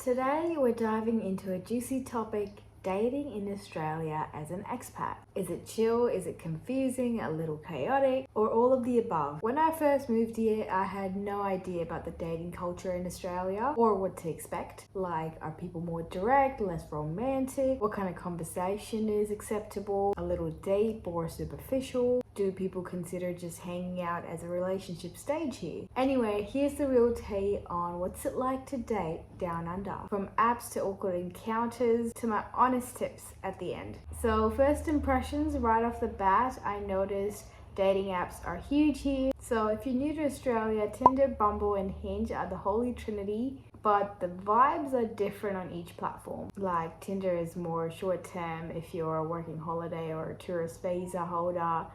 Today we're diving into a juicy topic, dating in Australia as an expat. Is it chill? Is it confusing? A little chaotic? Or all of the above? When I first moved here, I had no idea about the dating culture in Australia or what to expect. Like, are people more direct, less romantic? What kind of conversation is acceptable? A little deep or superficial? Do people consider just hanging out as a relationship stage here? Anyway, here's the real tea on what's it like to date down under. From apps to awkward encounters to my honest tips at the end. So first impressions right off the bat, I noticed dating apps are huge here. So if you're new to Australia, Tinder, Bumble and Hinge are the holy trinity. But the vibes are different on each platform. Like Tinder is more short term if you're a working holiday or a tourist visa holder.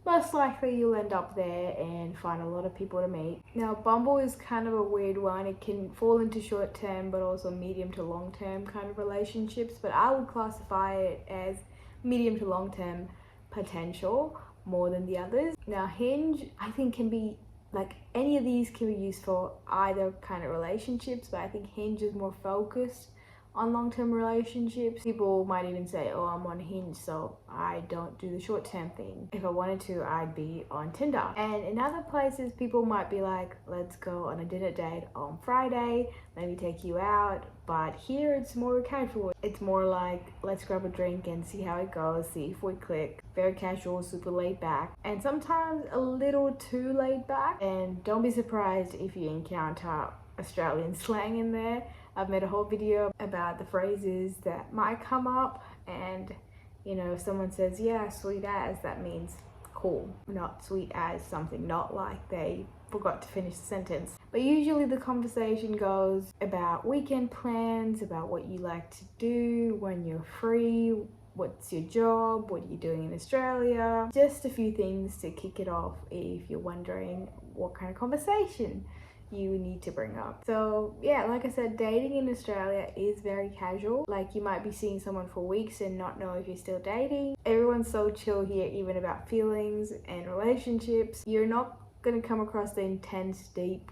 Most likely you'll end up there and find a lot of people to meet. Now Bumble is kind of a weird one. It can fall into short term but also medium to long term kind of relationships, but I would classify it as medium to long term potential more than the others. Now Hinge I think can be like any of these can be used for either kind of relationships, but I think Hinge is more focused on long-term relationships. People might even say, oh, I'm on Hinge, so I don't do the short-term thing. If I wanted to, I'd be on Tinder. And in other places, people might be like, let's go on a dinner date on Friday, let me take you out. But here it's more casual. It's more like, let's grab a drink and see how it goes, see if we click. Very casual, super laid back, and sometimes a little too laid back. And don't be surprised if you encounter Australian slang in there. I've made a whole video about the phrases that might come up, and you know, if someone says, yeah, sweet as, that means cool, not sweet as something, not like they forgot to finish the sentence. But usually the conversation goes about weekend plans, about what you like to do when you're free, what's your job, what are you doing in Australia, just a few things to kick it off if you're wondering what kind of conversation you need to bring up. So yeah, like I said, dating in Australia is very casual. Like, you might be seeing someone for weeks and not know if you're still dating. Everyone's so chill here, even about feelings and relationships. You're not gonna come across the intense, deep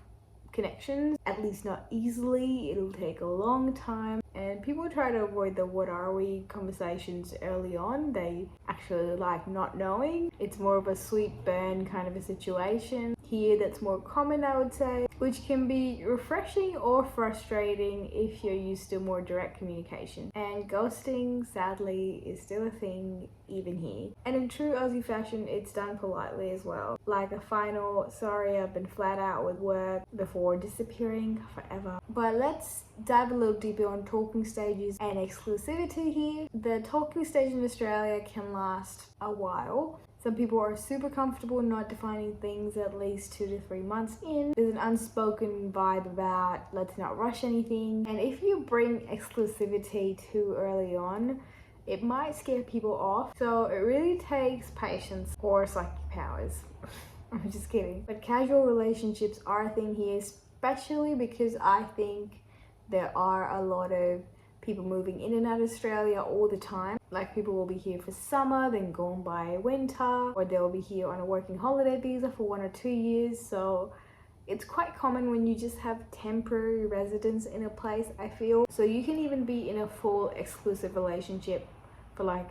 connections, at least not easily. It'll take a long time, and people try to avoid the what are we conversations early on. They actually like not knowing. It's more of a sweet burn kind of a situation here that's more common, I would say, which can be refreshing or frustrating if you're used to more direct communication. And ghosting, sadly, is still a thing even here. And in true Aussie fashion, it's done politely as well. Like a final, sorry, I've been flat out with work, before disappearing forever. But let's dive a little deeper on talking stages and exclusivity here. The talking stage in Australia can last a while. Some people are super comfortable not defining things at least 2 to 3 months in. There's an unspoken vibe about let's not rush anything. And if you bring exclusivity too early on, it might scare people off. So it really takes patience or psychic powers. I'm just kidding. But casual relationships are a thing here, especially because I think there are a lot of people moving in and out of Australia all the time. Like, people will be here for summer, then gone by winter, or they'll be here on a working holiday visa for 1 or 2 years. So it's quite common when you just have temporary residence in a place, I feel. So you can even be in a full exclusive relationship for like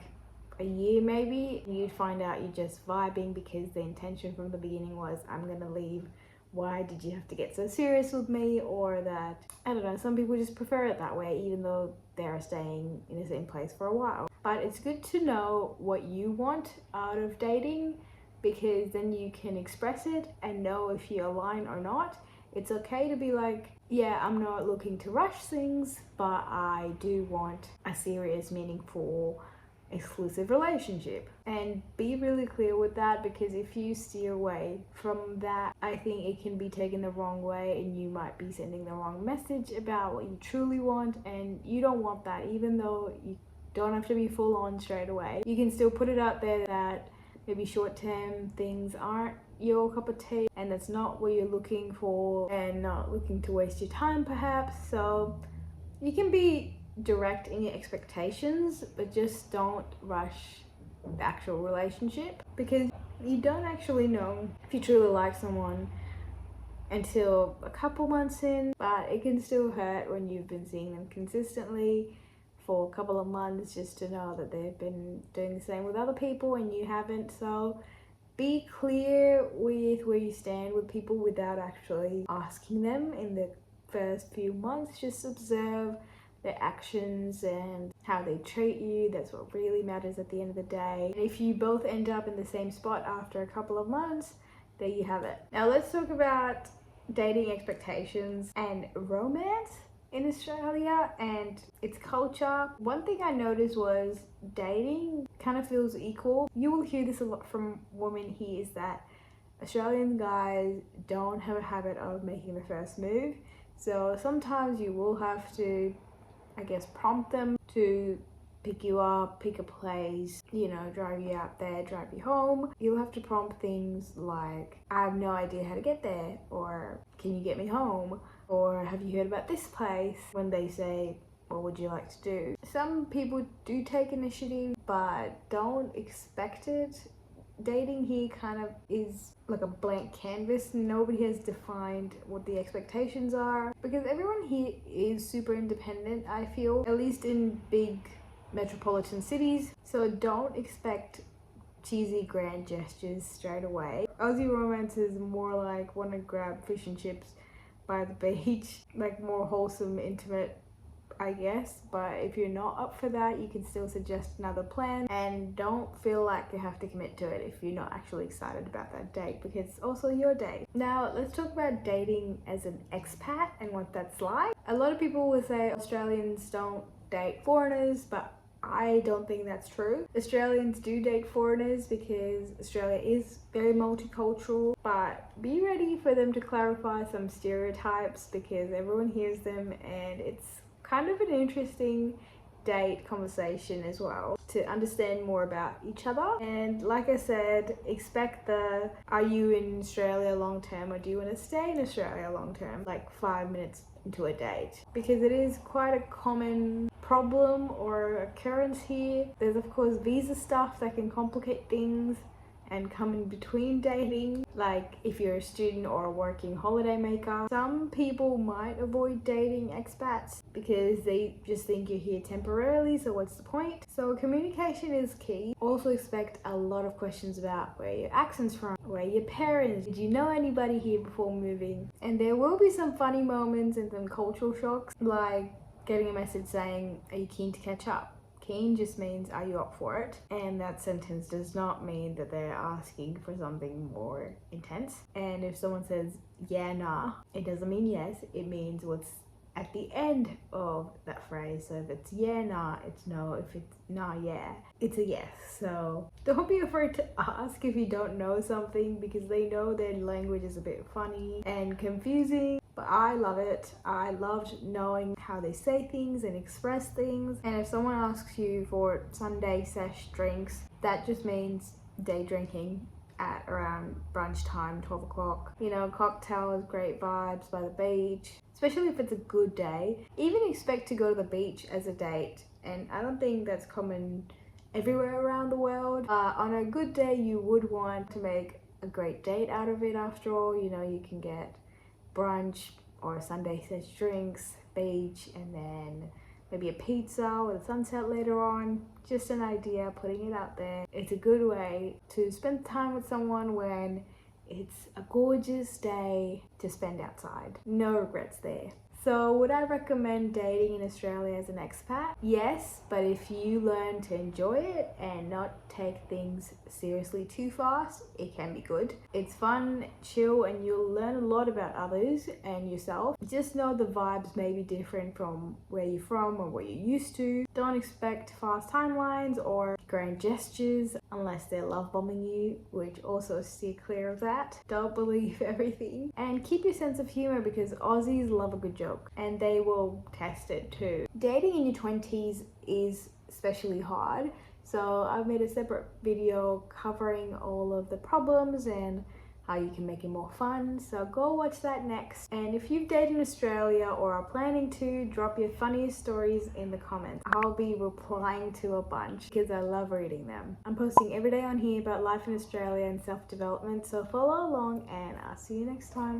a year maybe. You'd find out you're just vibing because the intention from the beginning was, I'm gonna leave. Why did you have to get so serious with me? Or that, I don't know, some people just prefer it that way even though they're staying in the same place for a while. But it's good to know what you want out of dating, because then you can express it and know if you align or not. It's okay to be like, yeah, I'm not looking to rush things, but I do want a serious, meaningful, exclusive relationship. And be really clear with that, because if you steer away from that, I think it can be taken the wrong way and you might be sending the wrong message about what you truly want, and you don't want that. Even though you don't have to be full on straight away, you can still put it out there that maybe short-term things aren't your cup of tea and that's not what you're looking for, and not looking to waste your time perhaps. So you can be direct in your expectations, but just don't rush the actual relationship, because you don't actually know if you truly like someone until a couple months in, but it can still hurt when you've been seeing them consistently for a couple of months just to know that they've been doing the same with other people and you haven't. So be clear with where you stand with people without actually asking them in the first few months. Just observe their actions and how they treat you. That's what really matters at the end of the day. And if you both end up in the same spot after a couple of months, there you have it. Now let's talk about dating expectations and romance in Australia and its culture. One thing I noticed was dating kind of feels equal. You will hear this a lot from women here, is that Australian guys don't have a habit of making the first move. So sometimes you will have to, I guess, prompt them to pick you up, pick a place, you know, drive you out there, drive you home. You'll have to prompt things like, I have no idea how to get there, or can you get me home, or have you heard about this place, when they say, what would you like to do? Some people do take initiative, but don't expect it. Dating here kind of is like a blank canvas. Nobody has defined what the expectations are because everyone here is super independent, I feel, at least in big metropolitan cities. So don't expect cheesy grand gestures straight away. Aussie romance is more like want to grab fish and chips by the beach, like more wholesome, intimate, I guess. But if you're not up for that, you can still suggest another plan, and don't feel like you have to commit to it if you're not actually excited about that date, because it's also your date. Now let's talk about dating as an expat and what that's like. A lot of people will say Australians don't date foreigners, but I don't think that's true. Australians do date foreigners because Australia is very multicultural, but be ready for them to clarify some stereotypes because everyone hears them, and it's kind of an interesting date conversation as well to understand more about each other. And like I said, expect the are you in Australia long term or do you want to stay in Australia long term, like 5 minutes into a date, because it is quite a common problem or occurrence here. There's of course visa stuff that can complicate things and come in between dating, like if you're a student or a working holiday maker. Some people might avoid dating expats because they just think you're here temporarily, so what's the point? So communication is key. Also expect a lot of questions about where your accent's from, where your parents, did you know anybody here before moving? And there will be some funny moments and some cultural shocks, like getting a message saying, are you keen to catch up? Keen just means are you up for it, and that sentence does not mean that they're asking for something more intense. And if someone says yeah, nah, it doesn't mean yes, it means what's at the end of that phrase. So if it's yeah, nah, it's no. If it's nah, yeah, it's a yes. So don't be afraid to ask if you don't know something, because they know their language is a bit funny and confusing. But I love it. I loved knowing how they say things and express things. And if someone asks you for Sunday sesh drinks, that just means day drinking at around brunch time, 12 o'clock. You know, cocktails, great vibes by the beach, especially if it's a good day. Even expect to go to the beach as a date. And I don't think that's common everywhere around the world. On a good day, you would want to make a great date out of it. After all, you know, you can get brunch or Sunday sesh drinks, beach, and then maybe a pizza with a sunset later on. Just an idea, putting it out there. It's a good way to spend time with someone when it's a gorgeous day to spend outside. No regrets there. So would I recommend dating in Australia as an expat? Yes, but if you learn to enjoy it and not take things seriously too fast, it can be good. It's fun, chill, and you'll learn a lot about others and yourself. Just know the vibes may be different from where you're from or what you're used to. Don't expect fast timelines or grand gestures unless they're love bombing you, which also steer clear of that. Don't believe everything. And keep your sense of humor, because Aussies love a good joke and they will test it too. Dating in your 20s is especially hard. So I've made a separate video covering all of the problems and how you can make it more fun. So go watch that next. And if you've dated in Australia or are planning to, drop your funniest stories in the comments. I'll be replying to a bunch because I love reading them. I'm posting every day on here about life in Australia and self-development. So follow along and I'll see you next time.